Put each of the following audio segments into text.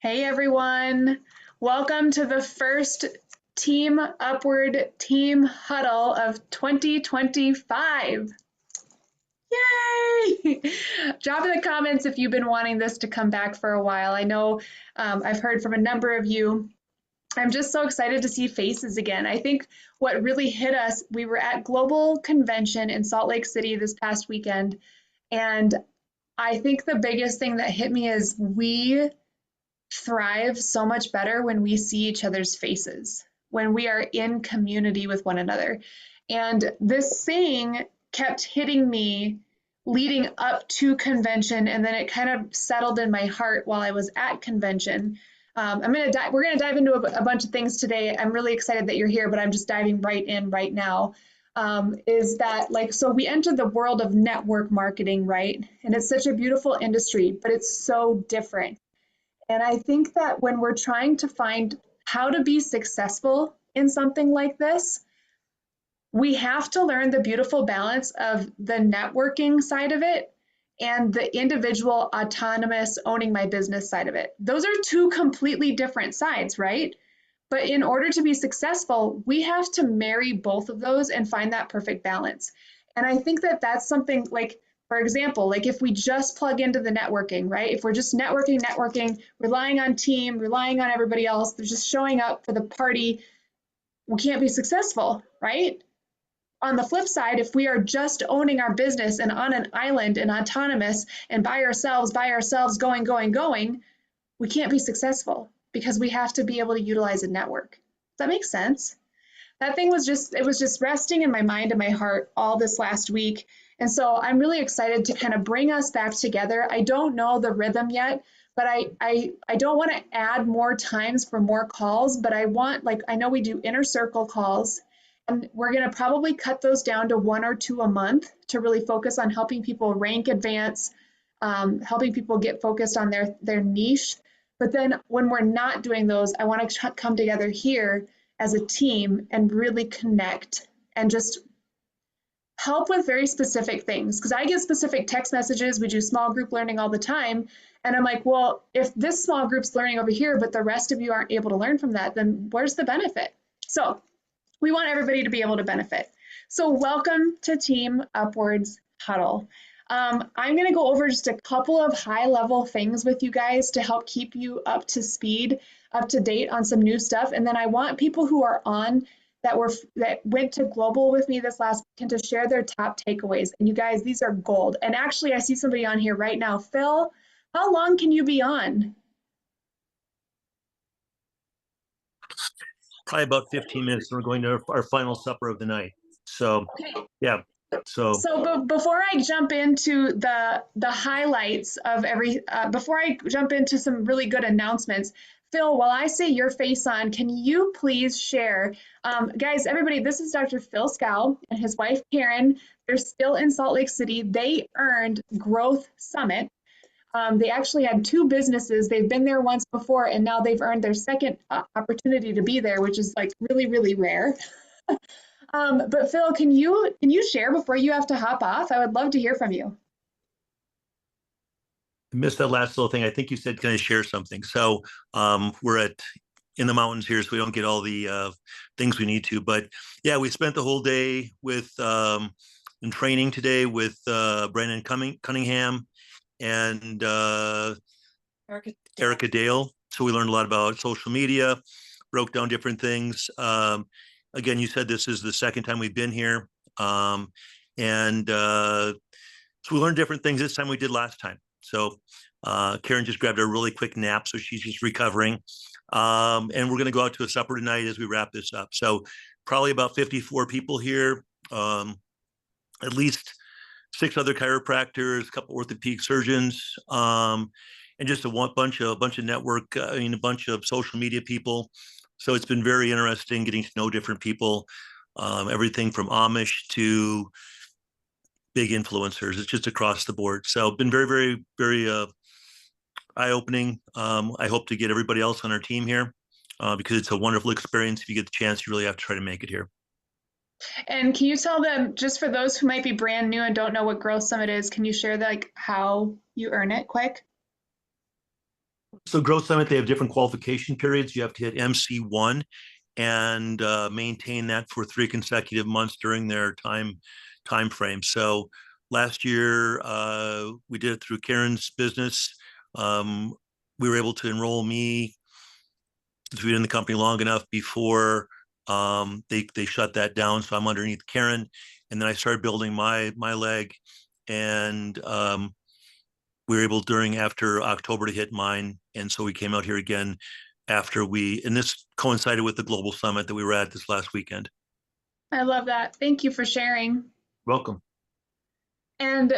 Hey everyone, welcome to the first Team Upward Team Huddle of 2025. Yay! Drop in the comments if you've been wanting this to come back for a while. I know I've heard from a number of you. I'm just so excited to see faces again. I think what really hit us, we were at Global Convention in Salt Lake City this past weekend, and I think the biggest thing that hit me is we thrive so much better when we see each other's faces, when we are in community with one another. And this saying kept hitting me leading up to convention, and then it kind of settled in my heart while I was at convention. We're gonna dive into a bunch of things today. I'm really excited that you're here, but I'm just diving right in right now. Is that so we entered the world of network marketing, right? And it's such a beautiful industry, but it's so different. And I think that when we're trying to find how to be successful in something like this, we have to learn the beautiful balance of the networking side of it and the individual autonomous owning my business side of it. Those are two completely different sides, right? But in order to be successful, we have to marry both of those and find that perfect balance. And I think that that's something for example, if we just plug into the networking, right? If we're just networking, relying on team, relying on everybody else, they're just showing up for the party, we can't be successful, right? On the flip side, if we are just owning our business and on an island and autonomous and by ourselves, going, we can't be successful because we have to be able to utilize a network. Does that make sense? That thing was just resting in my mind and my heart all this last week. And so I'm really excited to kind of bring us back together. I don't know the rhythm yet, but I don't want to add more times for more calls, but I want, I know we do inner circle calls, and we're going to probably cut those down to 1 or 2 a month to really focus on helping people rank advance, helping people get focused on their niche. But then when we're not doing those, I want to come together here as a team and really connect and just help with very specific things. Because I get specific text messages, we do small group learning all the time. And I'm like, well, if this small group's learning over here, but the rest of you aren't able to learn from that, then where's the benefit? So we want everybody to be able to benefit. So welcome to Team Upwards Huddle. I'm going to go over just a couple of high-level things with you guys to help keep you up to speed, up to date on some new stuff. And then I want people who are on that went to global with me this last weekend to share their top takeaways. And you guys, these are gold. And actually, I see somebody on here right now. Phil, how long can you be on? Probably about 15 minutes, and we're going to our final supper of the night. So, okay. Yeah. So before I jump into the highlights of before I jump into some really good announcements, Phil, while I say your face on, can you please share, guys, everybody, this is Dr. Phil Scow and his wife, Karen. They're still in Salt Lake City. They earned Growth Summit. They actually had 2 businesses. They've been there once before, and now they've earned their second opportunity to be there, which is really, really rare. But Phil, can you share before you have to hop off? I would love to hear from you. I missed that last little thing. I think you said, can I share something? So we're in the mountains here, so we don't get all the things we need to. But yeah, we spent the whole day in training today with Brandon Cunningham and Erica Dale. So we learned a lot about social media, broke down different things. Again, you said this is the second time we've been here. So we learned different things this time we did last time. So Karen just grabbed a really quick nap, so she's just recovering. And we're going to go out to a supper tonight as we wrap this up. So probably about 54 people here, at least 6 other chiropractors, a couple orthopedic surgeons, and just a bunch of network, a bunch of social media people. So it's been very interesting getting to know different people, everything from Amish to big influencers. It's just across the board. So been very, very, very eye-opening. I hope to get everybody else on our team here because it's a wonderful experience. If you get the chance, you really have to try to make it here. And can you tell them, just for those who might be brand new and don't know what Growth Summit is, can you share how you earn it quick? So Growth Summit, they have different qualification periods. You have to hit MC1 and maintain that for 3 consecutive months during their time frame. So last year we did it through Karen's business. We were able to enroll me since we've been in the company long enough before they shut that down. So I'm underneath Karen, and then I started building my leg, and we were able during after October to hit mine, and so we came out here again after and this coincided with the global summit that we were at this last weekend. I love that. Thank you for sharing. Welcome. And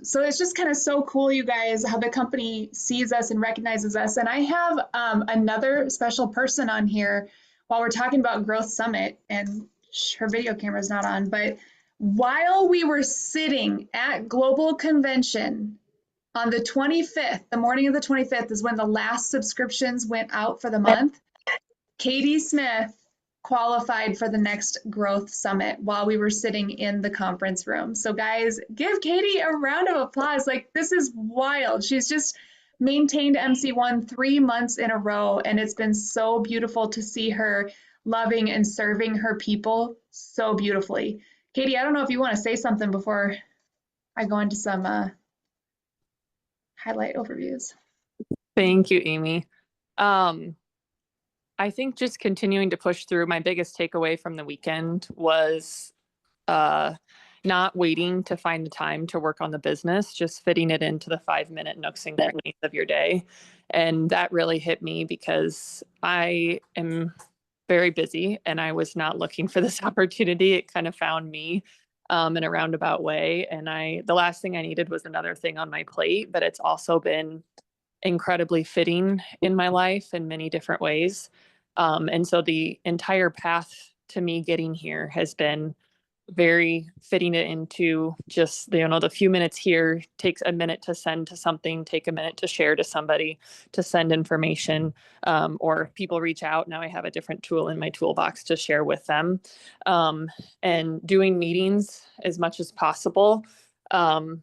so it's just kind of so cool, you guys, how the company sees us and recognizes us. And I have another special person on here while we're talking about Growth Summit, and her video camera is not on, but while we were sitting at Global Convention on the 25th, the morning of the 25th is when the last subscriptions went out for the month. Katie Smith qualified for the next Growth Summit while we were sitting in the conference room. So guys, give Katie a round of applause. Like, this is wild. She's just maintained MC1 3 months in a row, and it's been so beautiful to see her loving and serving her people so beautifully. Katie, I don't know if you want to say something before I go into some highlight overviews. Thank you, Amy. I think just continuing to push through. My biggest takeaway from the weekend was not waiting to find the time to work on the business, just fitting it into the 5-minute nooks and crannies of your day. And that really hit me because I am very busy and I was not looking for this opportunity. It kind of found me in a roundabout way. And the last thing I needed was another thing on my plate, but it's also been incredibly fitting in my life in many different ways. And so the entire path to me getting here has been very fitting it into just, the few minutes here takes a minute to send to something, take a minute to share to somebody, to send information, or if people reach out. Now I have a different tool in my toolbox to share with them, and doing meetings as much as possible,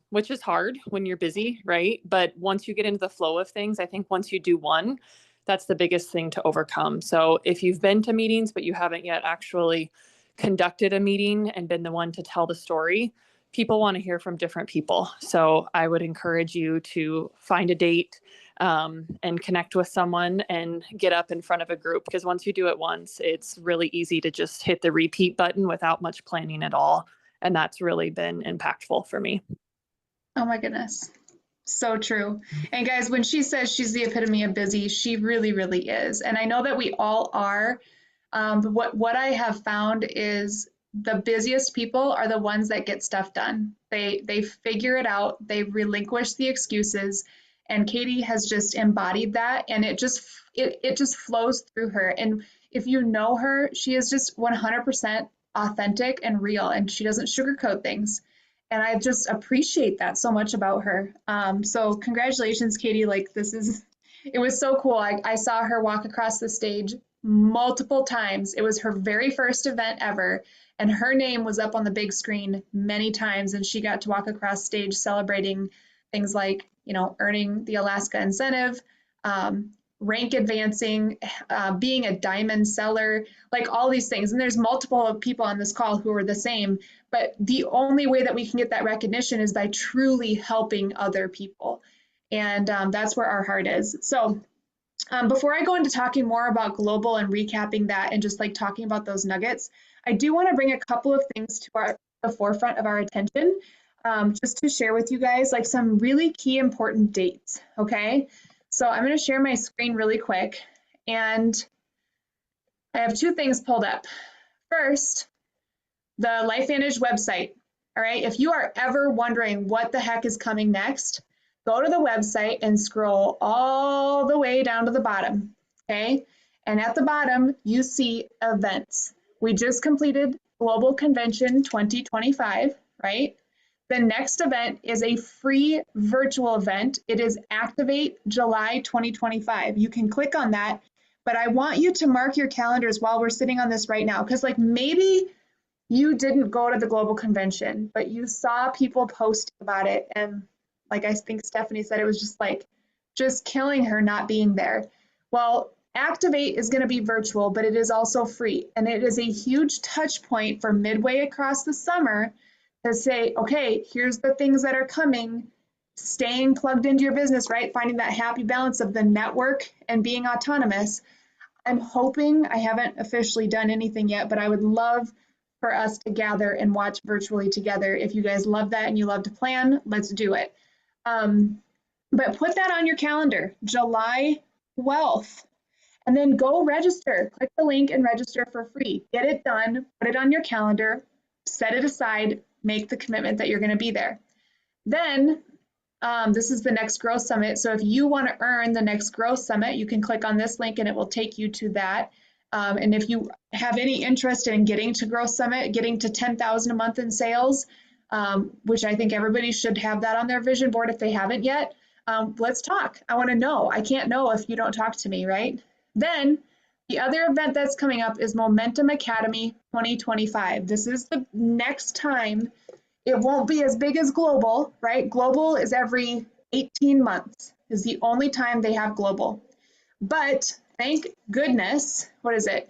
which is hard when you're busy, right? But once you get into the flow of things, I think once you do one, that's the biggest thing to overcome. So if you've been to meetings, but you haven't yet actually conducted a meeting and been the one to tell the story, people want to hear from different people. So I would encourage you to find a date and connect with someone and get up in front of a group, because once you do it once, it's really easy to just hit the repeat button without much planning at all. And that's really been impactful for me. Oh my goodness. So true. And guys, when she says she's the epitome of busy, she really, really is. And I know that we all are. But what I have found is the busiest people are the ones that get stuff done. They figure it out, they relinquish the excuses, and Katie has just embodied that, and it just flows through her. And if you know her, she is just 100% authentic and real, and she doesn't sugarcoat things. And I just appreciate that so much about her. So congratulations, Katie. Like, it was so cool. I saw her walk across the stage multiple times. It was her very first event ever, and her name was up on the big screen many times, and she got to walk across stage celebrating things like, earning the Alaska incentive, rank advancing, being a diamond seller, like all these things. And there's multiple people on this call who are the same, but the only way that we can get that recognition is by truly helping other people. And that's where our heart is. So before I go into talking more about global and recapping that and just like talking about those nuggets, I do want to bring a couple of things to the forefront of our attention, just to share with you guys like some really key important dates. Okay, so I'm going to share my screen really quick, and I have two things pulled up. First, the LifeVantage website. All right, if you are ever wondering what the heck is coming next, go to the website and scroll all the way down to the bottom, okay? And at the bottom, you see events. We just completed Global Convention 2025, right? The next event is a free virtual event. It is Activate July 2025. You can click on that, but I want you to mark your calendars while we're sitting on this right now, because like maybe you didn't go to the Global Convention, but you saw people post about it, and like I think Stephanie said, it was just like just killing her not being there. Well, Activate is going to be virtual, but it is also free. And it is a huge touch point for midway across the summer to say, okay, here's the things that are coming, staying plugged into your business, right? Finding that happy balance of the network and being autonomous. I'm hoping, I haven't officially done anything yet, but I would love for us to gather and watch virtually together. If you guys love that and you love to plan, let's do it. But put that on your calendar, July 12th, and then go register. Click the link and register for free. Get it done, put it on your calendar, set it aside, make the commitment that you're going to be there. Then this is the Next Growth Summit. So if you want to earn the Next Growth Summit, you can click on this link and it will take you to that. And if you have any interest in getting to Growth Summit, getting to 10,000 a month in sales, which I think everybody should have that on their vision board if they haven't yet, let's talk. I want to know. I can't know if you don't talk to me, right? Then the other event that's coming up is Momentum Academy 2025. This is the next time. It won't be as big as Global, right? Global is every 18 months is the only time they have Global. But thank goodness, what is it?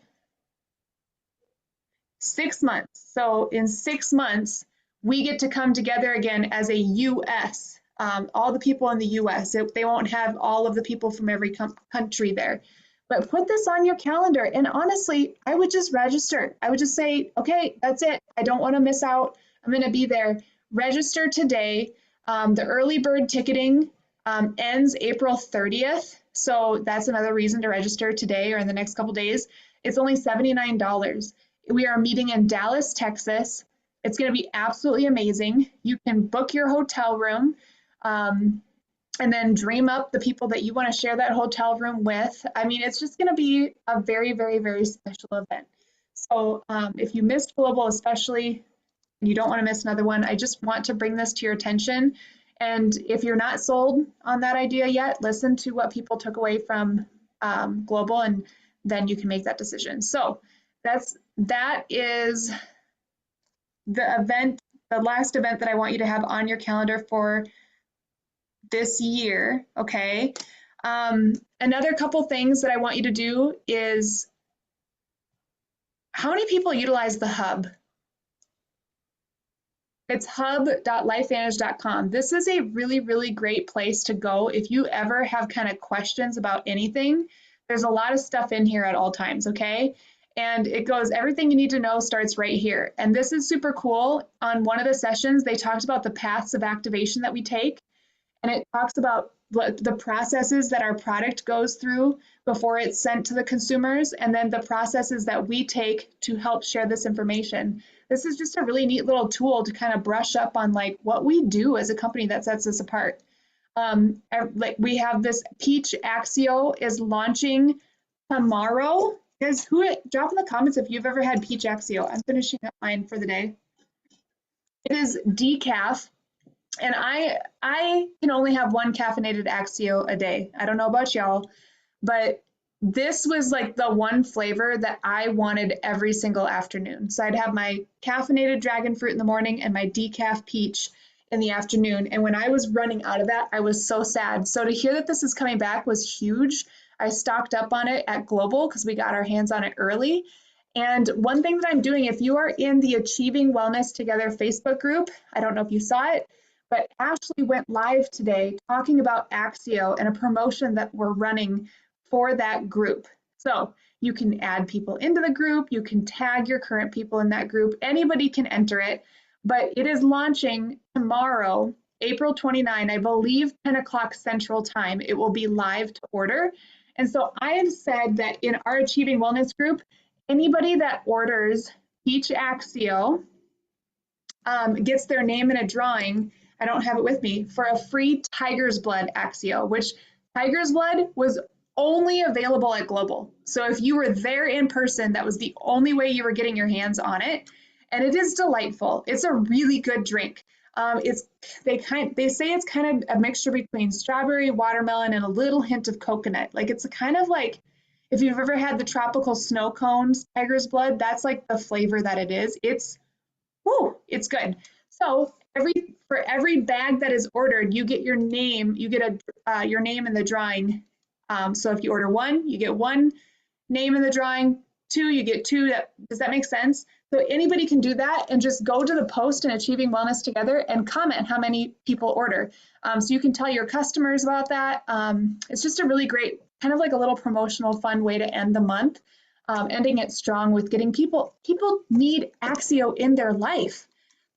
6 months. So in 6 months, we get to come together again as a US, all the people in the US. They won't have all of the people from every country there. But put this on your calendar. And honestly, I would just register. I would just say, okay, that's it. I don't want to miss out. I'm going to be there. Register today. The early bird ticketing ends April 30th. So that's another reason to register today or in the next couple days. It's only $79. We are meeting in Dallas, Texas. It's going to be absolutely amazing. You can book your hotel room. And then dream up the people that you want to share that hotel room with. I mean, it's just going to be a very, very, very special event. So if you missed Global, especially, and you don't want to miss another one, I just want to bring this to your attention. And if you're not sold on that idea yet, listen to what people took away from Global, and then you can make that decision. So that is the event, the last event that I want you to have on your calendar for this year, okay? Another couple things that I want you to do is, how many people utilize the hub? It's hub.lifevantage.com. This is a really, really great place to go if you ever have kind of questions about anything. There's a lot of stuff in here at all times, okay? And it goes, everything you need to know starts right here. And this is super cool. On one of the sessions, they talked about the paths of activation that we take. And it talks about the processes that our product goes through before it's sent to the consumers, and then the processes that we take to help share this information. This is just a really neat little tool to kind of brush up on like what we do as a company that sets us apart. Like we have this Peach Axio is launching tomorrow. Guys, drop in the comments if you've ever had Peach Axio. I'm finishing up mine for the day. It is decaf. And I can only have one caffeinated Axio a day. I don't know about y'all, but this was like the one flavor that I wanted every single afternoon. So I'd have my caffeinated dragon fruit in the morning and my decaf peach in the afternoon. And when I was running out of that, I was so sad. So to hear that this is coming back was huge. I stocked up on it at Global because we got our hands on it early. And one thing that I'm doing, if you are in the Achieving Wellness Together Facebook group, I don't know if you saw it, but Ashley went live today talking about Axio and a promotion that we're running for that group. So you can add people into the group, you can tag your current people in that group, anybody can enter it, but it is launching tomorrow, April 29, I believe 10 o'clock Central Time. It will be live to order. And so I have said that in our Achieving Wellness group, anybody that orders Peach Axio gets their name in a drawing. I don't have it with me, for a free Tiger's Blood Axio, which Tiger's Blood was only available at Global. So if you were there in person, that was the only way you were getting your hands on it. And it is delightful. It's a really good drink. They say it's kind of a mixture between strawberry, watermelon, and a little hint of coconut. Like it's kind of like, if you've ever had the tropical snow cones, Tiger's Blood, that's like the flavor that it is. It's good. So for every bag that is ordered, you get your name. You get your name in the drawing. So if you order one, you get one name in the drawing. Two, you get two. Does that make sense? So anybody can do that and just go to the post in Achieving Wellness Together and comment how many people order. So you can tell your customers about that. It's just a really great, kind of like a little promotional, fun way to end the month. Ending it strong with getting people need Axio in their life.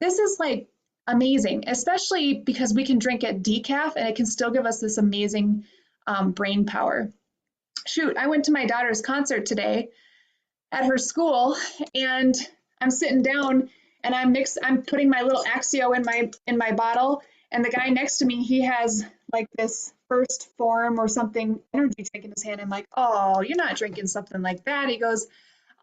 This is like amazing, especially because we can drink it decaf and it can still give us this amazing brain power. Shoot, I went to my daughter's concert today at her school, and I'm sitting down and I'm putting my little Axio in my bottle, and the guy next to me, he has like this First Form or something energy drink in his hand. I'm like, oh, you're not drinking something like that. He goes,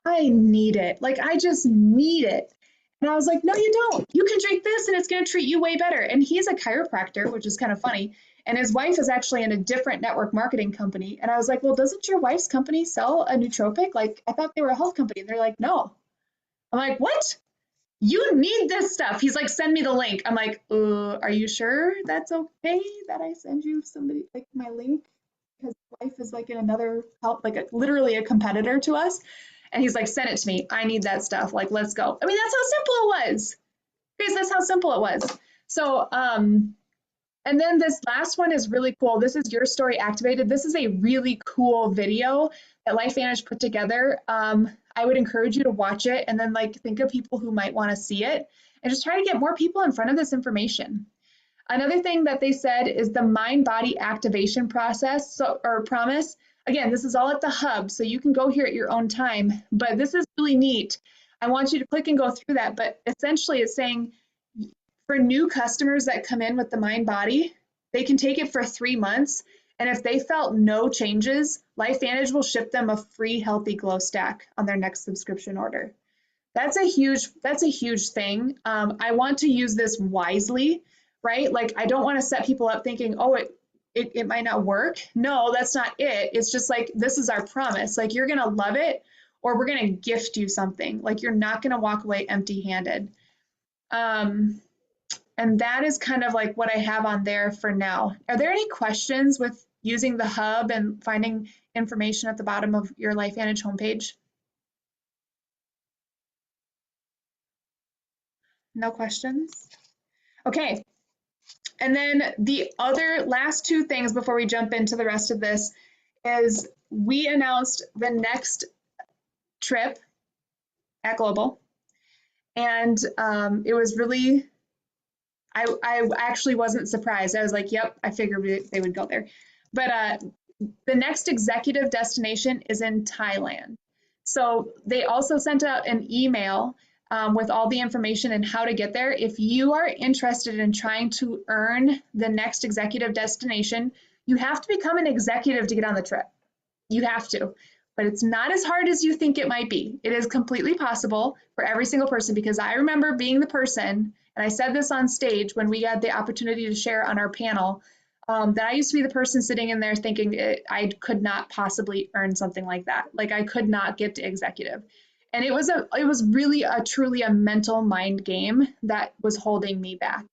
I need it. Like, I just need it. And I was like, no, you don't. You can drink this and it's going to treat you way better. And he's a chiropractor, which is kind of funny. And his wife is actually in a different network marketing company. And I was like, well, doesn't your wife's company sell a nootropic? Like, I thought they were a health company. And they're like, no. I'm like, what? You need this stuff. He's like, send me the link. I'm like, are you sure that's okay that I send you somebody like my link? Because wife is like in another help, like literally a competitor to us. And he's like, send it to me. I need that stuff. Like, let's go. I mean, that's how simple it was. Guys, that's how simple it was. So, and then this last one is really cool. This is Your Story Activated. This is a really cool video that LifeVantage put together. I would encourage you to watch it and then like think of people who might want to see it and just try to get more people in front of this information. Another thing that they said is the mind-body activation process or promise. Again, this is all at the hub, so you can go here at your own time, but this is really neat. I want you to click and go through that, but essentially it's saying for new customers that come in with the mind body, they can take it for 3 months. And if they felt no changes, LifeVantage will ship them a free Healthy Glow stack on their next subscription order. That's a huge thing. I want to use this wisely, right? Like I don't want to set people up thinking, oh, it might not work. No, that's not it. It's just like, this is our promise. Like you're going to love it or we're going to gift you something. Like you're not going to walk away empty handed. And that is kind of like what I have on there for now. Are there any questions with using the hub and finding information at the bottom of your LifeVantage homepage? No questions? Okay. And then the other last two things before we jump into the rest of this is we announced the next trip at Global. And it was really, I actually wasn't surprised. I was like, yep, I figured they would go there. But the next executive destination is in Thailand. So they also sent out an email with all the information and how to get there. If you are interested in trying to earn the next executive destination, you have to become an executive to get on the trip. You have to, but it's not as hard as you think it might be. It is completely possible for every single person because I remember being the person, and I said this on stage when we had the opportunity to share on our panel, that I used to be the person sitting in there thinking I could not possibly earn something like that. Like I could not get to executive. And it was really truly a mental mind game that was holding me back.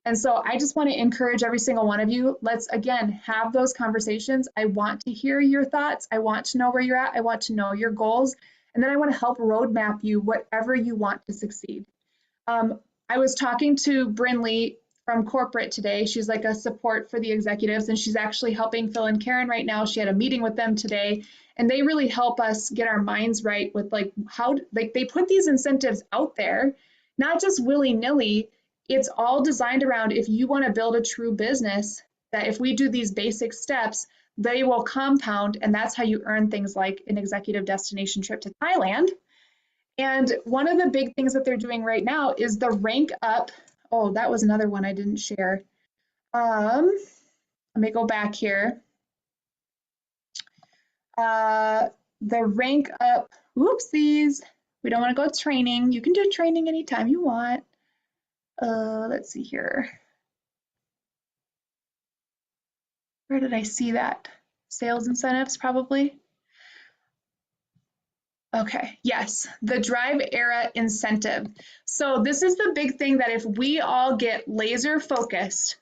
And so I just want to encourage every single one of you. Let's again have those conversations. I want to hear your thoughts. I want to know where you're at. I want to know your goals. And then I want to help roadmap you whatever you want to succeed. I was talking to Brinley from corporate today. She's like a support for the executives, and she's actually helping Phil and Karen right now. She had a meeting with them today, and they really help us get our minds right with like how like they put these incentives out there, not just willy-nilly. It's all designed around if you want to build a true business, that if we do these basic steps, they will compound, and that's how you earn things like an executive destination trip to Thailand. And one of the big things that they're doing right now is the rank up. Oh, that was another one I didn't share. Let me go back here. The rank up, whoopsies. We don't want to go training. You can do training anytime you want. Let's see here. Where did I see that? Sales incentives, probably. Okay, yes, the Drive Era incentive. So this is the big thing that if we all get laser focused,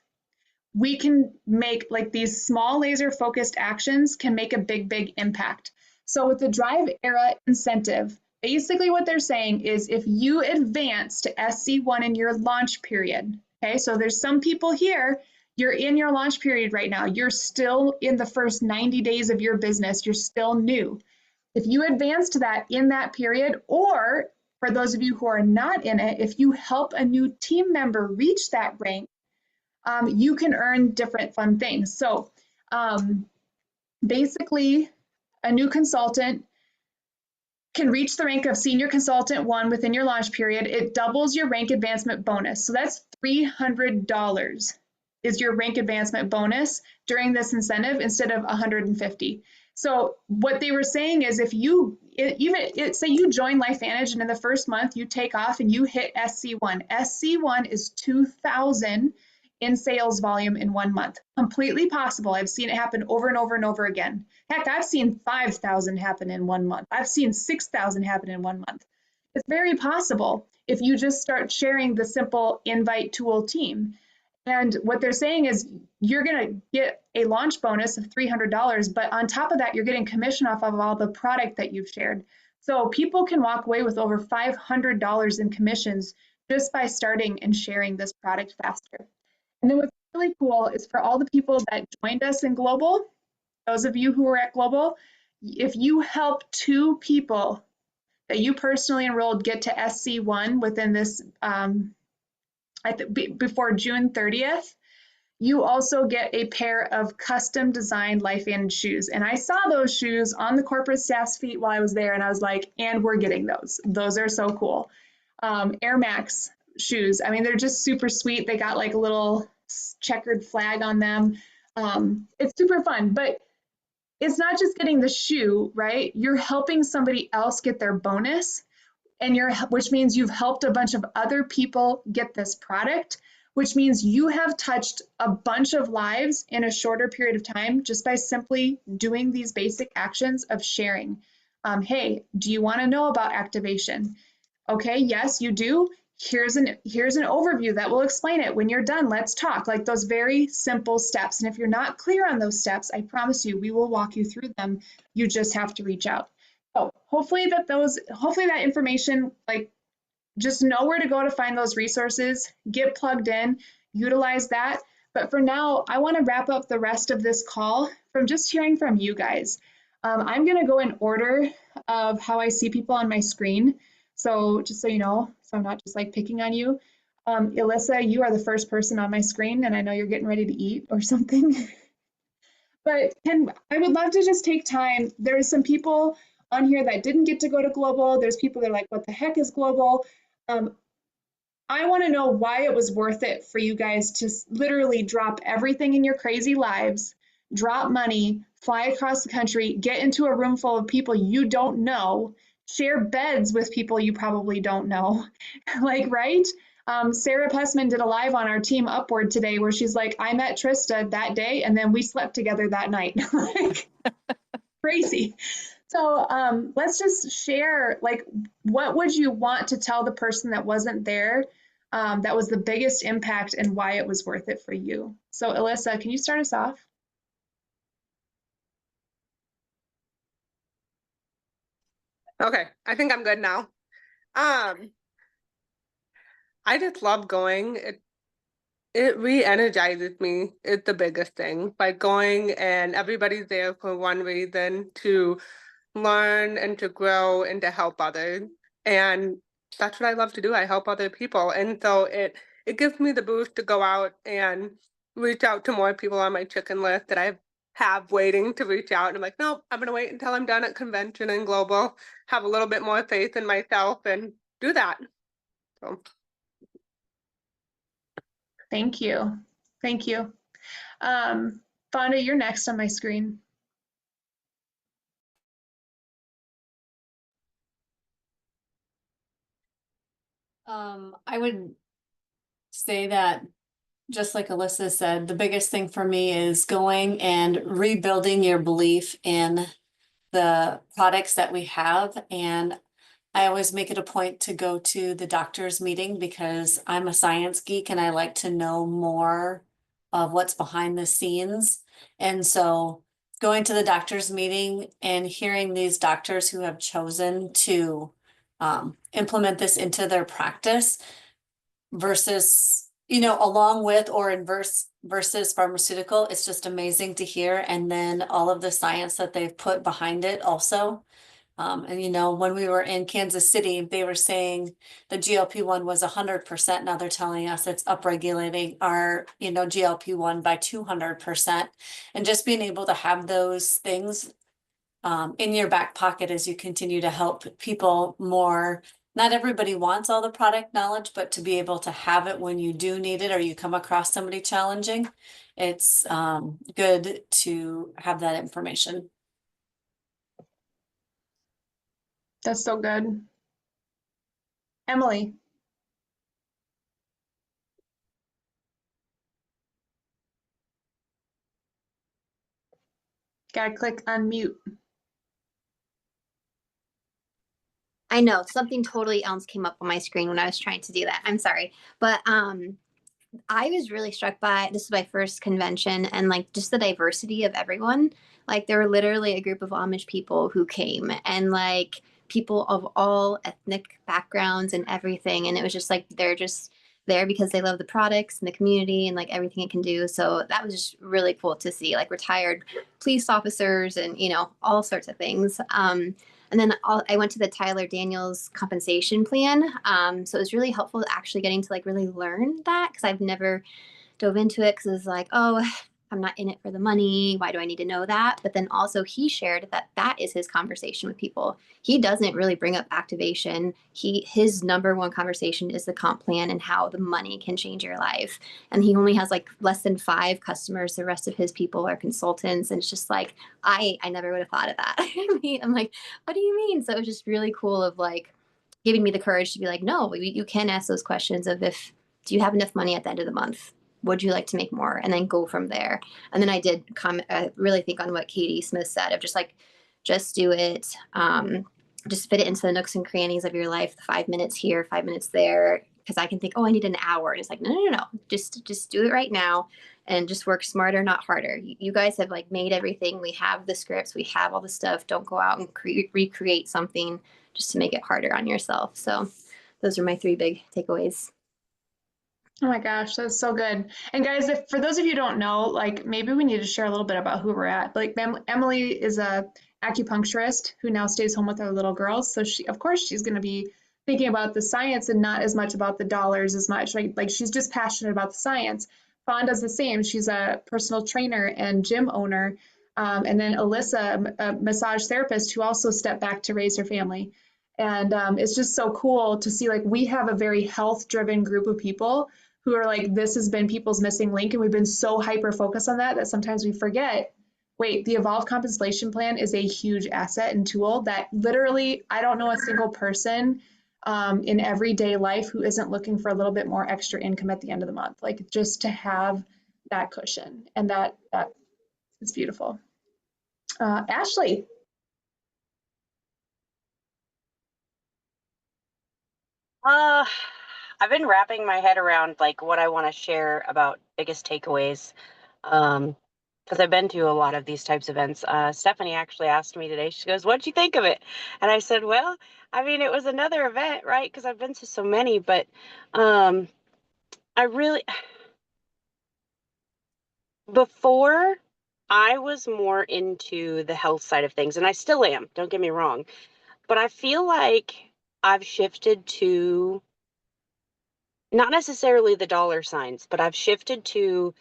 we can make like these small laser focused actions can make a big impact. So with the Drive Era incentive, basically what they're saying is if you advance to SC1 in your launch period, okay, so there's some people here, you're in your launch period right now, you're still in the first 90 days of your business, you're still new. If you advance to that in that period, or for those of you who are not in it, if you help a new team member reach that rank, you can earn different fun things. So basically, a new consultant can reach the rank of senior consultant 1 within your launch period. It doubles your rank advancement bonus. So that's $300 is your rank advancement bonus during this incentive instead of $150. So what they were saying is if you say you join LifeVantage and in the first month you take off and you hit SC1. SC1 is 2,000 in sales volume in 1 month. Completely possible. I've seen it happen over and over and over again. Heck, I've seen 5,000 happen in 1 month. I've seen 6,000 happen in 1 month. It's very possible if you just start sharing the simple invite tool team. And what they're saying is you're going to get a launch bonus of $300, but on top of that, you're getting commission off of all the product that you've shared. So people can walk away with over $500 in commissions just by starting and sharing this product faster. And then what's really cool is for all the people that joined us in Global, those of you who were at Global, if you help 2 people that you personally enrolled get to SC1 within this, before June 30th, you also get a pair of custom designed LifeVantage shoes. And I saw those shoes on the corporate staff's feet while I was there, and I was like, and we're getting those. Those are so cool. Air Max shoes. I mean, they're just super sweet. They got like a little checkered flag on them. It's super fun, but it's not just getting the shoe, right? You're helping somebody else get their bonus, and which means you've helped a bunch of other people get this product, which means you have touched a bunch of lives in a shorter period of time just by simply doing these basic actions of sharing. Hey, do you want to know about activation? Okay, yes, you do. Here's an overview that will explain it. When you're done, let's talk. Like those very simple steps. And if you're not clear on those steps, I promise you, we will walk you through them. You just have to reach out. So hopefully that information, like just know where to go to find those resources, get plugged in, utilize that. But for now, I want to wrap up the rest of this call from just hearing from you guys. I'm going to go in order of how I see people on my screen. So just so you know, so I'm not just like picking on you. Alyssa, you are the first person on my screen, and I know you're getting ready to eat or something. But I would love to just take time. There's some people on here that didn't get to go to Global. There's people that are like, what the heck is Global? I want to know why it was worth it for you guys to literally drop everything in your crazy lives, drop money, fly across the country, get into a room full of people you don't know, share beds with people you probably don't know. Like, right? Sarah Pessman did a live on our team Upward today where she's like, I met Trista that day and then we slept together that night. Like, crazy. So let's just share, like, what would you want to tell the person that wasn't there that was the biggest impact and why it was worth it for you? So Alyssa, can you start us off? Okay, I think I'm good now. I just love going. It re-energizes me. It's the biggest thing. By going and everybody's there for one reason, to learn and to grow and to help others. And that's what I love to do. I help other people. And so it gives me the boost to go out and reach out to more people on my chicken list that I have waiting to reach out. And I'm like, no, I'm going to wait until I'm done at convention and Global, have a little bit more faith in myself and do that. So. Thank you. Thank you. Fonda, you're next on my screen. I would say that, just like Alyssa said, the biggest thing for me is going and rebuilding your belief in the products that we have. And I always make it a point to go to the doctor's meeting because I'm a science geek and I like to know more of what's behind the scenes. And so going to the doctor's meeting and hearing these doctors who have chosen to implement this into their practice versus, along with or inverse versus pharmaceutical, it's just amazing to hear. And then all of the science that they've put behind it also. And when we were in Kansas City, they were saying the GLP-1 was 100%. Now they're telling us it's upregulating our, GLP-1 by 200%. And just being able to have those things in your back pocket as you continue to help people more. Not everybody wants all the product knowledge, but to be able to have it when you do need it or you come across somebody challenging, it's good to have that information. That's so good. Emily. Gotta click unmute. I know something totally else came up on my screen when I was trying to do that. I'm sorry. But I was really struck by, this is my first convention, and like just the diversity of everyone. Like there were literally a group of Amish people who came, and like people of all ethnic backgrounds and everything. And it was just like they're just there because they love the products and the community and like everything it can do. So that was just really cool to see, like retired police officers and all sorts of things. And then I went to the Tyler Daniels compensation plan. So it was really helpful actually getting to like really learn that, because I've never dove into it because it was like, oh, I'm not in it for the money. Why do I need to know that? But then also he shared that that is his conversation with people. He doesn't really bring up activation. His number one conversation is the comp plan and how the money can change your life. And he only has like less than 5 customers. The rest of his people are consultants. And it's just like, I never would have thought of that. I'm like, what do you mean? So it was just really cool of like giving me the courage to be like, no, you can ask those questions of do you have enough money at the end of the month? Would you like to make more? And then go from there. And then I did really think on what Katie Smith said of just like, just do it. Just fit it into the nooks and crannies of your life. 5 minutes here, 5 minutes there. Because I can think, oh, I need an hour. And it's like, no. Just do it right now and just work smarter, not harder. You guys have like made everything. We have the scripts. We have all the stuff. Don't go out and recreate something just to make it harder on yourself. So those are my 3 big takeaways. Oh my gosh, that's so good. And guys, if for those of you who don't know, like maybe we need to share a little bit about who we're at. Like Emily is a acupuncturist who now stays home with her little girls. So of course she's going to be thinking about the science and not as much about the dollars as much. Like she's just passionate about the science. Fawn does the same. She's a personal trainer and gym owner. And then Alyssa, a massage therapist who also stepped back to raise her family. And it's just so cool to see like we have a very health driven group of people who are like, this has been people's missing link. And we've been so hyper focused on that sometimes we forget, wait, the Evolve Compensation Plan is a huge asset and tool that literally, I don't know a single person in everyday life who isn't looking for a little bit more extra income at the end of the month, like just to have that cushion. And that is beautiful. Ashley. I've been wrapping my head around like what I want to share about biggest takeaways. Because I've been to a lot of these types of events. Stephanie actually asked me today, she goes, what'd you think of it? And I said, well, I mean, it was another event, right? Because I've been to so many, but before I was more into the health side of things, and I still am, don't get me wrong, but I feel like I've shifted to not necessarily the dollar signs, but I've shifted to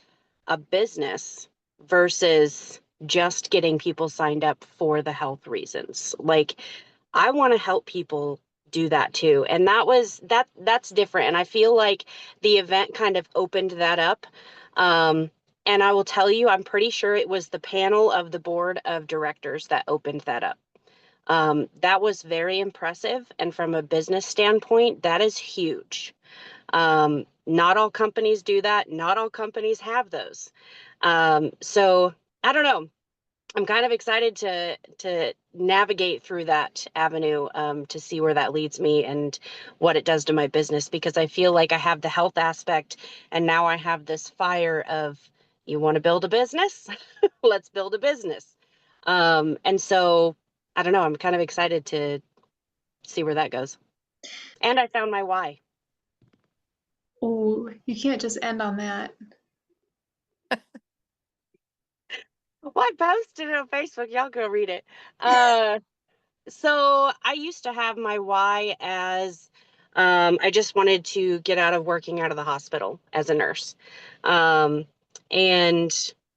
a business versus just getting people signed up for the health reasons. Like I want to help people do that too. And that's different. And I feel like the event kind of opened that up. And I will tell you, I'm pretty sure it was the panel of the board of directors that opened that up. That was very impressive. And from a business standpoint, that is huge. Not all companies do that. Not all companies have those. So I don't know. I'm kind of excited to navigate through that avenue to see where that leads me and what it does to my business, because I feel like I have the health aspect and now I have this fire of, you want to build a business? Let's build a business. And so I don't know, I'm kind of excited to see where that goes. And I found my why. Oh, you can't just end on that. Well, I posted it on Facebook. Y'all go read it. So I used to have my why as I just wanted to get out of working out of the hospital as a nurse. And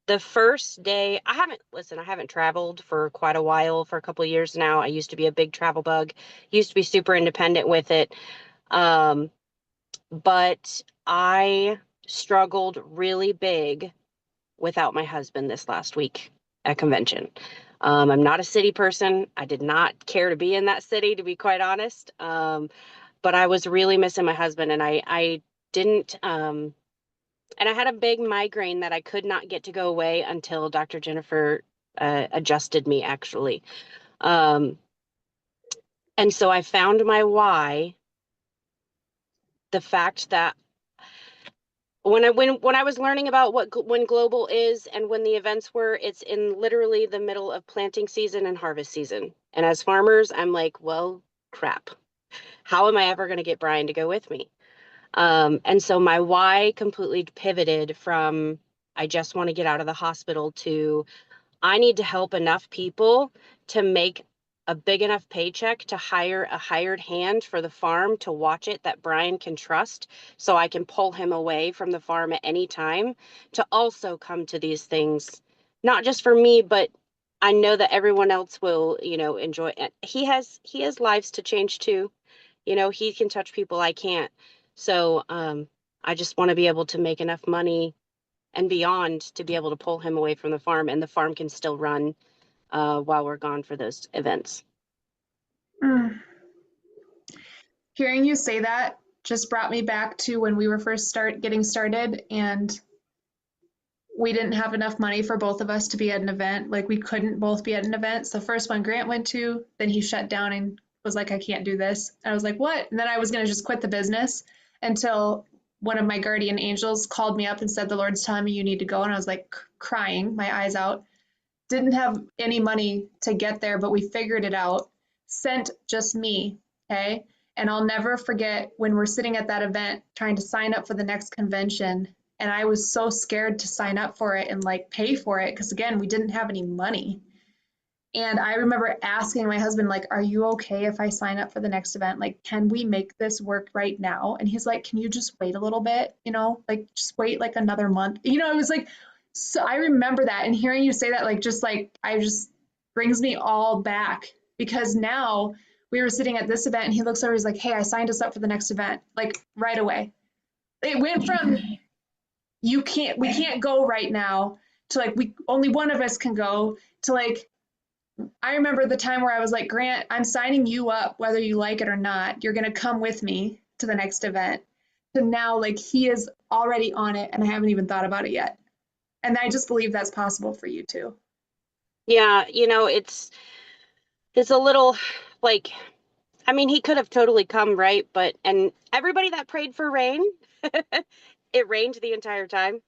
the first day, I haven't traveled for quite a while, for a couple of years now. I used to be a big travel bug, used to be super independent with it. But I struggled really big without my husband this last week at convention. I'm not a city person. I did not care to be in that city, to be quite honest. But I was really missing my husband, and I didn't. And I had a big migraine that I could not get to go away until Dr. Jennifer adjusted me, actually. And so I found my why. The fact that when I was learning about when global is and when the events were, it's in literally the middle of planting season and harvest season. And as farmers, I'm like, well, crap. How am I ever going to get Brian to go with me? And so my why completely pivoted from I just want to get out of the hospital to I need to help enough people to make a big enough paycheck to hire a hired hand for the farm to watch it that Brian can trust, so I can pull him away from the farm at any time to also come to these things, not just for me, but I know that everyone else will, enjoy it. He has lives to change too. He can touch people I can't. So I just want to be able to make enough money and beyond to be able to pull him away from the farm, and the farm can still run while we're gone for those events. Mm. Hearing you say that just brought me back to when we were first getting started, and we didn't have enough money for both of us to be at an event. Like, we couldn't both be at an event. So the first one Grant went to, then he shut down and was like, I can't do this. And I was like, what? And then I was going to just quit the business until one of my guardian angels called me up and said, the Lord's telling me you need to go. And I was like crying, my eyes out. Didn't have any money to get there, but we figured it out. Sent just me, okay? And I'll never forget when we're sitting at that event trying to sign up for the next convention, and I was so scared to sign up for it and like pay for it because again, we didn't have any money. And I remember asking my husband, like, are you okay if I sign up for the next event? Like, can we make this work right now? And he's like, can you just wait a little bit? Like just wait like another month. It was like, so I remember that, and hearing you say that, I just brings me all back, because now we were sitting at this event and he looks over, he's like, hey, I signed us up for the next event, like right away. It went from we can't go right now to like only one of us can go to like, I remember the time where I was like, Grant, I'm signing you up whether you like it or not. You're going to come with me to the next event. So now like he is already on it and I haven't even thought about it yet. And I just believe that's possible for you too. Yeah, it's a little like, I mean, he could have totally come, right? And everybody that prayed for rain, it rained the entire time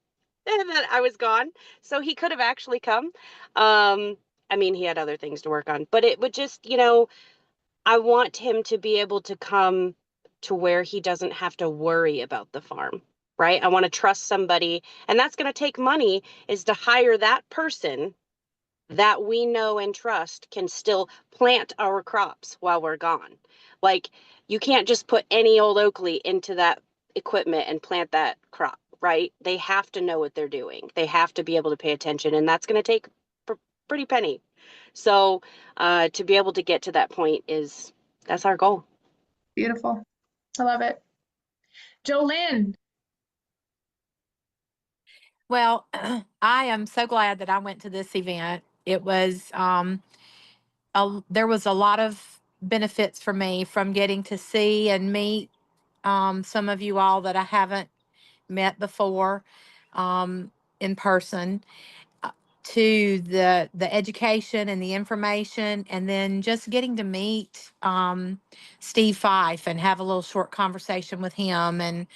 that I was gone. So he could have actually come. I mean, he had other things to work on, but it would just, I want him to be able to come to where he doesn't have to worry about the farm, right? I want to trust somebody, and that's going to take money, is to hire that person that we know and trust can still plant our crops while we're gone. Like, you can't just put any old Oakley into that equipment and plant that crop, right? They have to know what they're doing. They have to be able to pay attention, and that's going to take pretty penny. So to be able to get to that point that's our goal. Beautiful. I love it. Jolynn. Well, I am so glad that I went to this event. It was, there was a lot of benefits for me from getting to see and meet some of you all that I haven't met before in person. to the education and the information, and then just getting to meet Steve Fife and have a little short conversation with him, and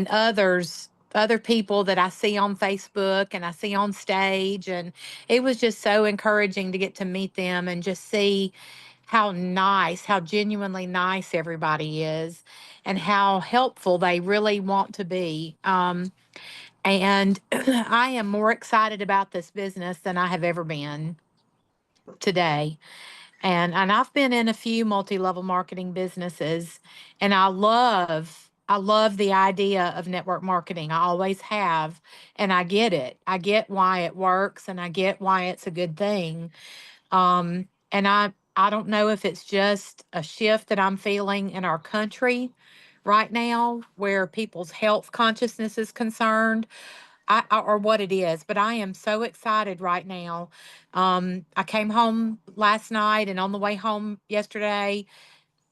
other people that I see on Facebook and I see on stage. And it was just so encouraging to get to meet them and just see how nice, how genuinely nice everybody is, and how helpful they really want to be. And I am more excited about this business than I have ever been today. And I've been in a few multi-level marketing businesses, and I love the idea of network marketing. I always have, and I get it. I get why it works, and I get why it's a good thing. And I don't know if it's just a shift that I'm feeling in our country right now, where people's health consciousness is concerned, or what it is, but I am so excited right now. I came home last night, and on the way home yesterday,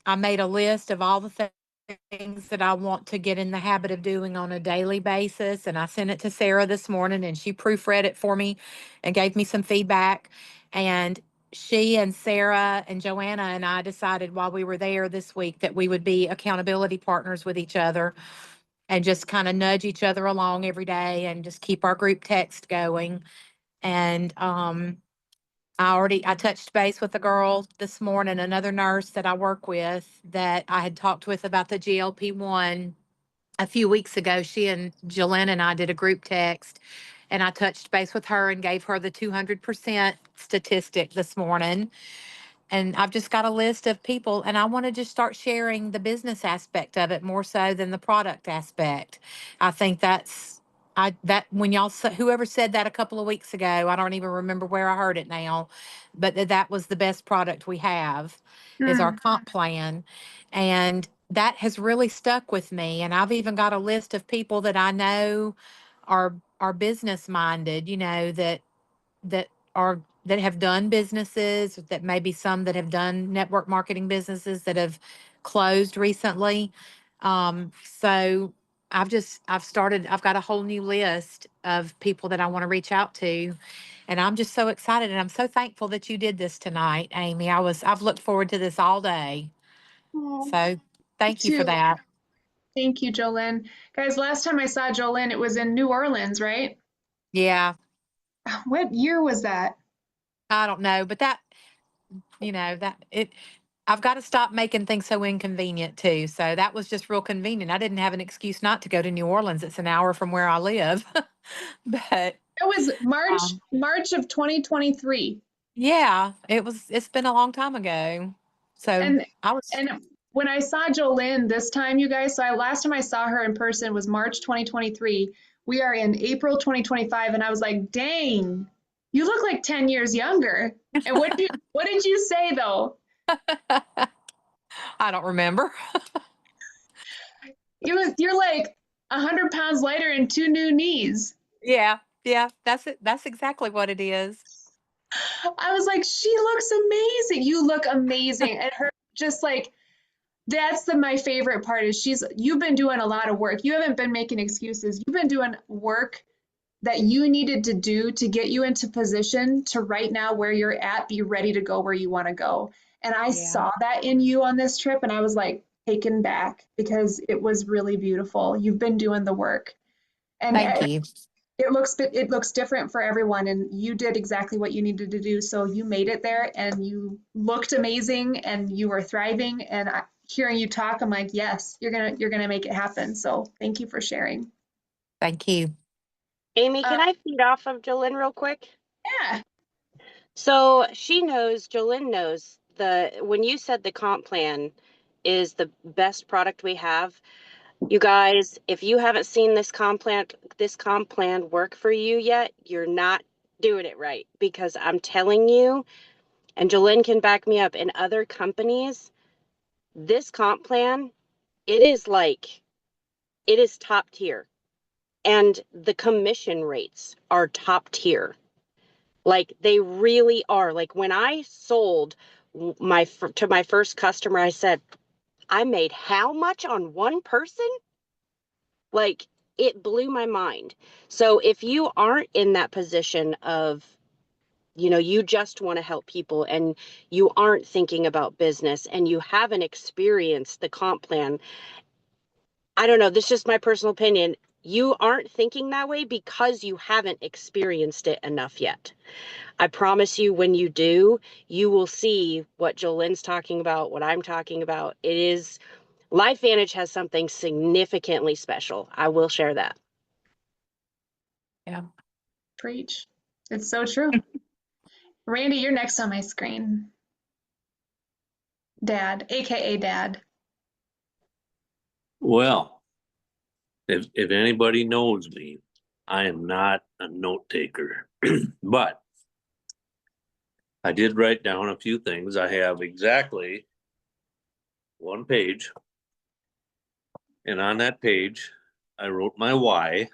I made a list of all the things that I want to get in the habit of doing on a daily basis. And I sent it to Sarah this morning, and she proofread it for me and gave me some feedback. And she and Sarah and Joanna and I decided while we were there this week that we would be accountability partners with each other and just kind of nudge each other along every day and just keep our group text going. And I touched base with a girl this morning, another nurse that I work with that I had talked with about the GLP-1 a few weeks ago. She and Jalen and I did a group text, and I touched base with her and gave her the 200% statistic this morning. And I've just got a list of people, and I want to just start sharing the business aspect of it more so than the product aspect. I think that when whoever said that a couple of weeks ago, I don't even remember where I heard it now, but that was the best product we have is our comp plan. And that has really stuck with me. And I've even got a list of people that I know are business minded, that that have done businesses, that maybe some that have done network marketing businesses that have closed recently. So I've got a whole new list of people that I want to reach out to. And I'm just so excited, and I'm so thankful that you did this tonight, Amy. I've looked forward to this all day. Oh, So me thank you for too. that. Thank you, Jolynn. Guys, last time I saw Jolynn, it was in New Orleans, right? Yeah, What year was that? I don't know, but I've got to stop making things so inconvenient too. So that was just real convenient. I didn't have an excuse not to go to New Orleans. It's an hour from where I live. But It was March, um, March of 2023. yeah, it's been a long time ago. So And I was, and when I saw Jolynn this time, you guys, last time I saw her in person was March 2023. We are in April 2025, and I was like, dang, you look like 10 years younger. And what did you say though? I don't remember. You're like 100 pounds lighter and two new knees. Yeah, yeah, that's it. That's exactly what it is. I was like, she looks amazing. You look amazing. And her just like that's my favorite part is you've been doing a lot of work. You haven't been making excuses. You've been doing work that you needed to do to get you into position to right now where you're at, be ready to go where you want to go. And I Yeah. saw that in you on this trip, and I was like taken back because it was really beautiful. You've been doing the work. And Thank you. it looks different for everyone, and you did exactly what you needed to do. So you made it there, and you looked amazing, and you were thriving. And hearing you talk, I'm like, yes, you're gonna make it happen. So thank you for sharing. Thank you. Amy, Uh, can I feed off of Jolynn real quick? yeah. So Jolynn knows when you said the comp plan is the best product we have, you guys, if you haven't seen this comp plan work for you yet, you're not doing it right, because I'm telling you, and Jolynn can back me up, in other companies, this comp plan, it is top tier. And the commission rates are top tier. Like they really are. Like when I sold to my first customer, I said, I made how much on one person? Like it blew my mind. So if you aren't in that position of you know, you just want to help people and you aren't thinking about business and you haven't experienced the comp plan. I don't know, this is just my personal opinion. You aren't thinking that way because you haven't experienced it enough yet. I promise you, when you do, you will see what Jolene's talking about, what I'm talking about. It is, LifeVantage has something significantly special. I will share that. Yeah. Preach. It's so true. Randy, you're next on my screen. Dad, AKA Dad. Well, if anybody knows me, I am not a note taker, but I did write down a few things. I have exactly one page, and on that page, I wrote my why.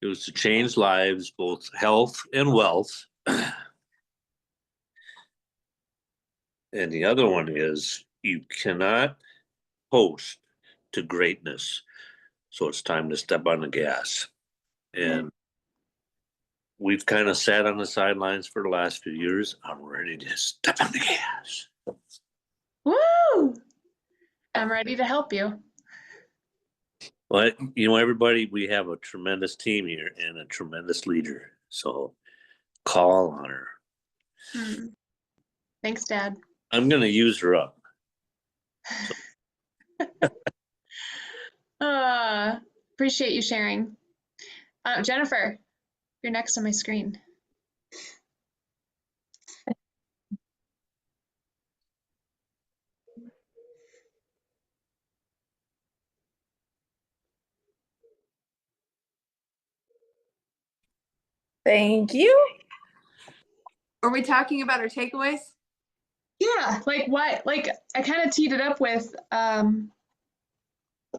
It was to change lives, both health and wealth. And the other one is you cannot post to greatness. So it's time to step on the gas. And we've kind of sat on the sidelines for the last few years. I'm ready to step on the gas. Woo! I'm ready to help you. But, you know, everybody, we have a tremendous team here and a tremendous leader. So call on her. Thanks, Dad. I'm going to use her up. Appreciate you sharing. Jennifer, you're next on my screen. – Thank you. Are we talking about our takeaways? Yeah, like what, like I kind of teed it up with,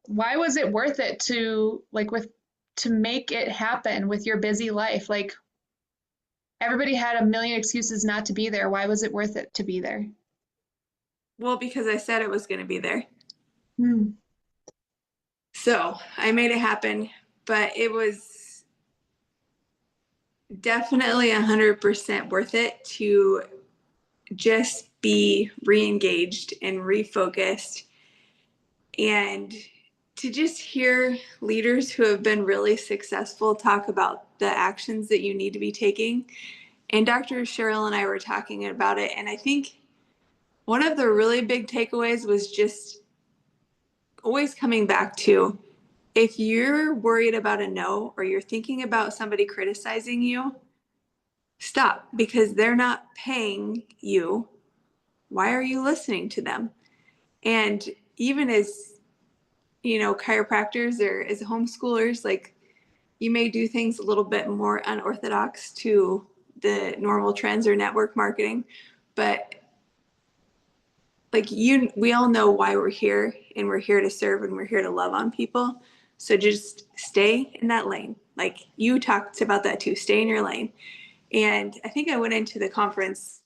why was it worth it to to make it happen with your busy life? Like everybody had a million excuses not to be there. Why was it worth it to be there? Well, because I said it was going to be there. Hmm. So I made it happen, but it was definitely 100% worth it to just be re-engaged and refocused, and to just hear leaders who have been really successful talk about the actions that you need to be taking. And Dr. Cheryl and I were talking about it, and I think one of the really big takeaways was just always coming back to, if you're worried about a no, or you're thinking about somebody criticizing you, stop, because they're not paying you. Why are you listening to them? And even as, you know, chiropractors or as homeschoolers, like, you may do things a little bit more unorthodox to the normal trends or network marketing, but like we all know why we're here, and we're here to serve, and we're here to love on people. So just stay in that lane. Like you talked about that too, stay in your lane. And I think I went into the conference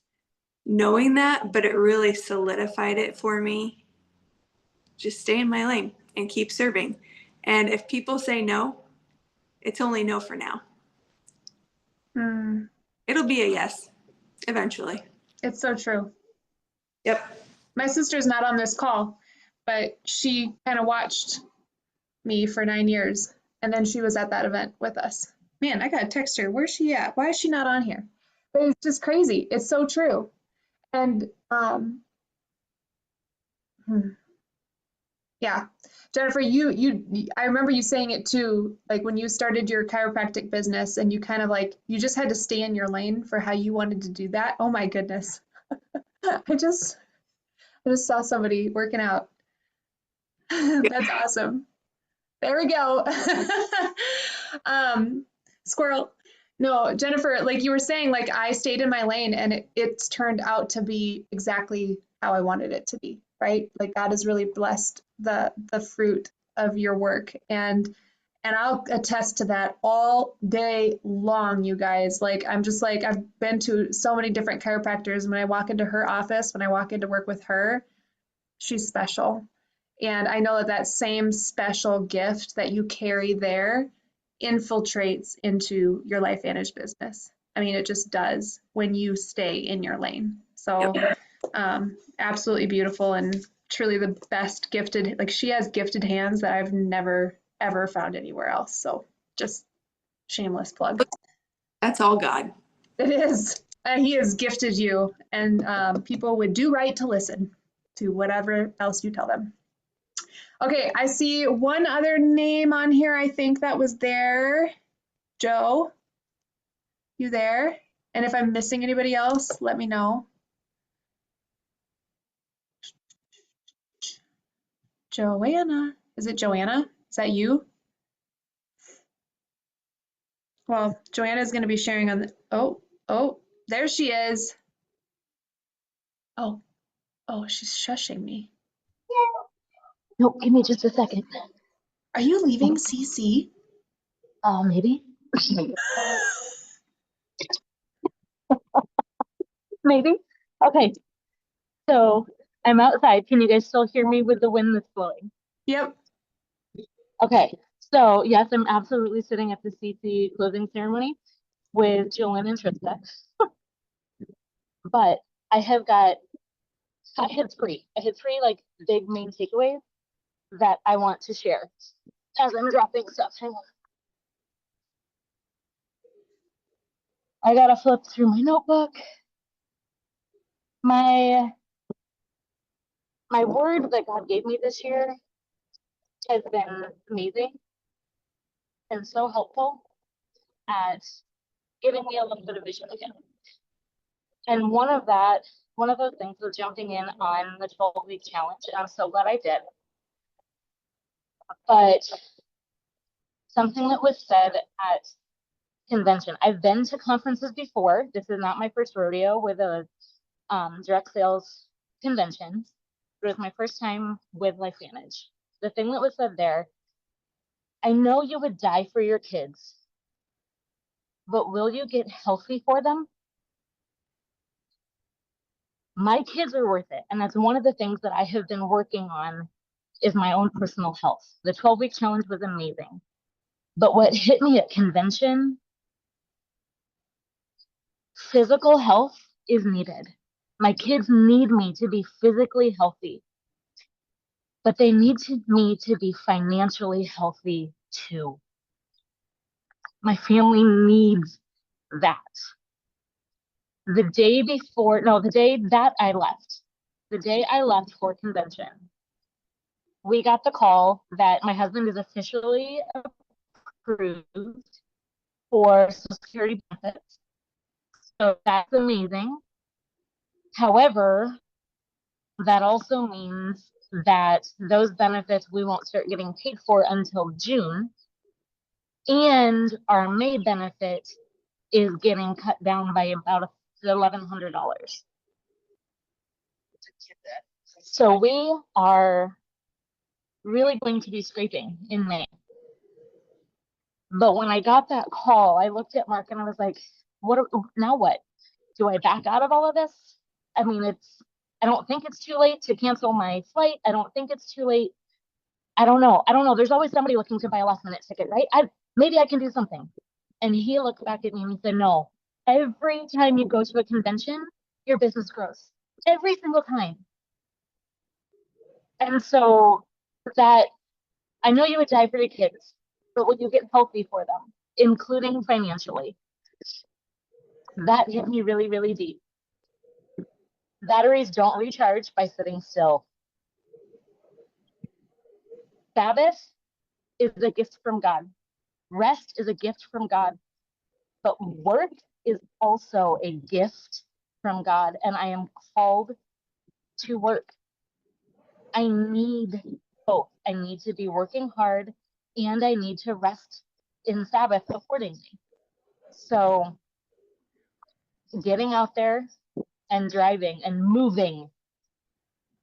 knowing that, but it really solidified it for me. Just stay in my lane and keep serving. And if people say no, it's only no for now. It'll be a yes eventually. It's so true. Yep. My sister's not on this call, but she kind of watched me for 9 years, and then she was at that event with us. Man, I gotta text her. Where's she at? Why is she not on here? But it's just crazy. It's so true. And yeah, Jennifer, I remember you saying it too, like when you started your chiropractic business, and you kind of like, you just had to stay in your lane for how you wanted to do that. Oh my goodness. I just saw somebody working out. That's awesome. There we go. Squirrel. No, Jennifer, like you were saying, like I stayed in my lane, and it's turned out to be exactly how I wanted it to be, right? Like God has really blessed the fruit of your work, and I'll attest to that all day long, you guys. Like I'm just like, I've been to so many different chiropractors. When I walk into her office, when I walk into work with her, she's special. And I know that that same special gift that you carry there infiltrates into your LifeVantage business. I mean, it just does when you stay in your lane. So absolutely beautiful and truly the best gifted, like she has gifted hands that I've never, ever found anywhere else. So just shameless plug. That's all God. It is. He has gifted you, and people would do right to listen to whatever else you tell them. Okay, I see one other name on here. I think that was there. Joe, you there? And if I'm missing anybody else, let me know. Joanna. Is it Joanna? Is that you? Well, Joanna is going to be sharing on the, oh, there she is. Oh, she's shushing me. No, give me just a second. Are you leaving CC? Maybe. Maybe. Okay. So I'm outside. Can you guys still hear me with the wind that's blowing? Yep. Okay. So yes, I'm absolutely sitting at the CC closing ceremony with Joanne and Trista. But I had three like big main takeaways that I want to share as I'm dropping stuff. Hang on. I gotta flip through my notebook. My word that God gave me this year has been amazing and so helpful at giving me a little bit of vision again. And one of those things was jumping in on the 12-week challenge. And I'm so glad I did. But something that was said at convention, I've been to conferences before. This is not my first rodeo with a direct sales convention. It was my first time with LifeVantage. The thing that was said there, I know you would die for your kids, but will you get healthy for them? My kids are worth it. And that's one of the things that I have been working on is my own personal health. The 12-week challenge was amazing. But what hit me at convention, physical health is needed. My kids need me to be physically healthy, but they need me to be financially healthy too. My family needs that. The day I left for convention, we got the call that my husband is officially approved for Social Security benefits. So that's amazing. However, that also means that those benefits we won't start getting paid for until June. And our May benefit is getting cut down by about $1,100. So we are really going to be scraping in May. But when I got that call, I looked at Mark and I was like, now what? Do I back out of all of this? I mean, I don't think it's too late to cancel my flight. I don't think it's too late. I don't know. There's always somebody looking to buy a last minute ticket, right? Maybe I can do something. And he looked back at me and he said, no, every time you go to a convention, your business grows. Every single time. And so that, I know you would die for your kids, but would you get healthy for them, including financially? That hit me really, really deep. Batteries don't recharge by sitting still. Sabbath is a gift from God. Rest is a gift from God. But work is also a gift from God, and I am called to work. I need both. I need to be working hard, and I need to rest in Sabbath accordingly. So getting out there and driving and moving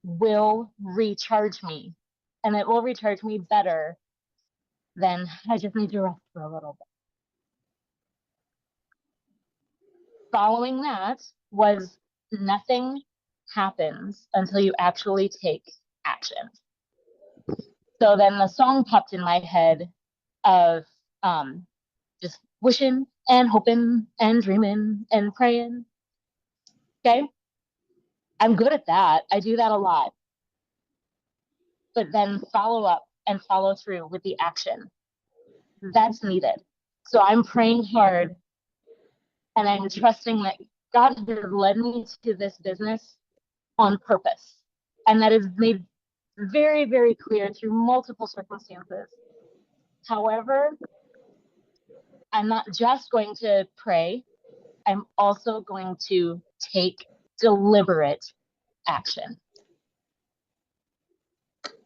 will recharge me, and it will recharge me better than I just need to rest for a little bit. Following that was nothing happens until you actually take action. So then the song popped in my head of just wishing and hoping and dreaming and praying. Okay? I'm good at that. I do that a lot. But then follow up and follow through with the action. That's needed. So I'm praying hard and I'm trusting that God has led me to this business on purpose. And that is made very, very clear through multiple circumstances. However, I'm not just going to pray, I'm also going to take deliberate action.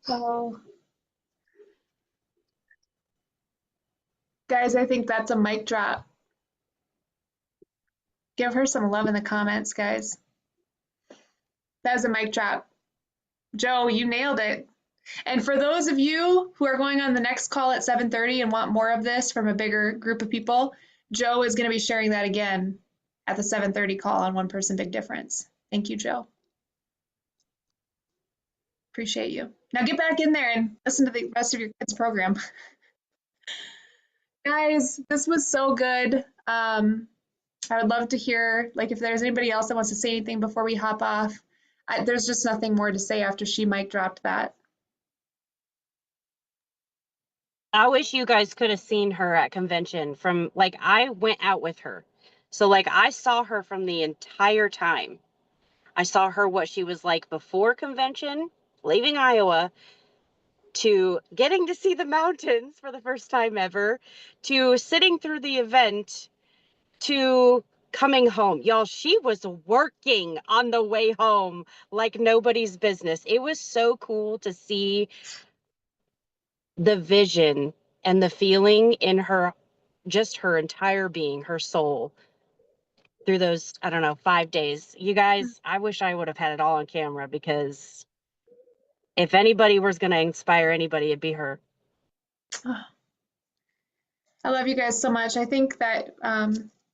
Oh. Guys, I think that's a mic drop. Give her some love in the comments, guys. That was a mic drop. Joe, you nailed it. And for those of you who are going on the next call at 7:30 and want more of this from a bigger group of people, Joe is going to be sharing that again at the 7:30 call on One Person Big Difference. Thank you, Joe. Appreciate you. Now get back in there and listen to the rest of your kids' program. Guys, this was so good. I would love to hear, like, if there's anybody else that wants to say anything before we hop off. There's just nothing more to say after she mic dropped that. I wish you guys could have seen her at convention from, like, I went out with her. So, like, I saw her from the entire time. I saw her what she was like before convention, leaving Iowa, to getting to see the mountains for the first time ever, to sitting through the event, to coming home. Y'all, she was working on the way home like nobody's business. It was so cool to see the vision and the feeling in her, just her entire being, her soul, through those, I don't know, 5 days. You guys, I wish I would have had it all on camera, because if anybody was going to inspire anybody, it'd be her. I love you guys so much. I think that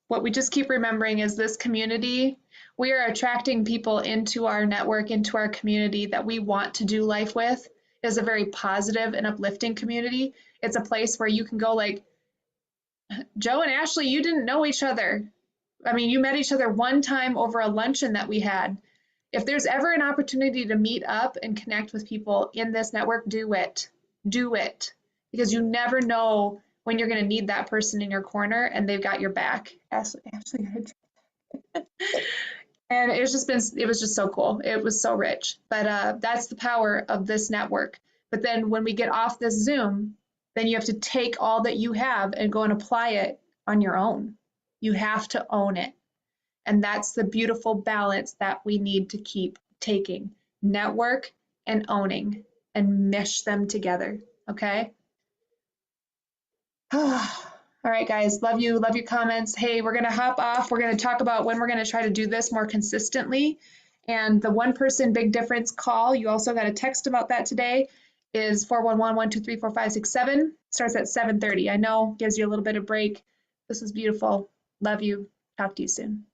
what we just keep remembering is this community. We are attracting people into our network, into our community that we want to do life with. It is a very positive and uplifting community. It's a place where you can go, like, Joe and Ashley, you didn't know each other. I mean, you met each other one time over a luncheon that we had. If there's ever an opportunity to meet up and connect with people in this network, do it. Do it. Because you never know when you're going to need that person in your corner and they've got your back. Ashley and it was just so cool. It was so rich. But that's the power of this network. But then when we get off this Zoom, then you have to take all that you have and go and apply it on your own. You have to own it. And that's the beautiful balance that we need to keep taking. Network and owning and mesh them together. Okay? All right, guys. Love you. Love your comments. Hey, we're going to hop off. We're going to talk about when we're going to try to do this more consistently. And the One Person Big Difference call, you also got a text about that today, is 411-123-4567. Starts at 7:30. I know, gives you a little bit of break. This was beautiful. Love you. Talk to you soon.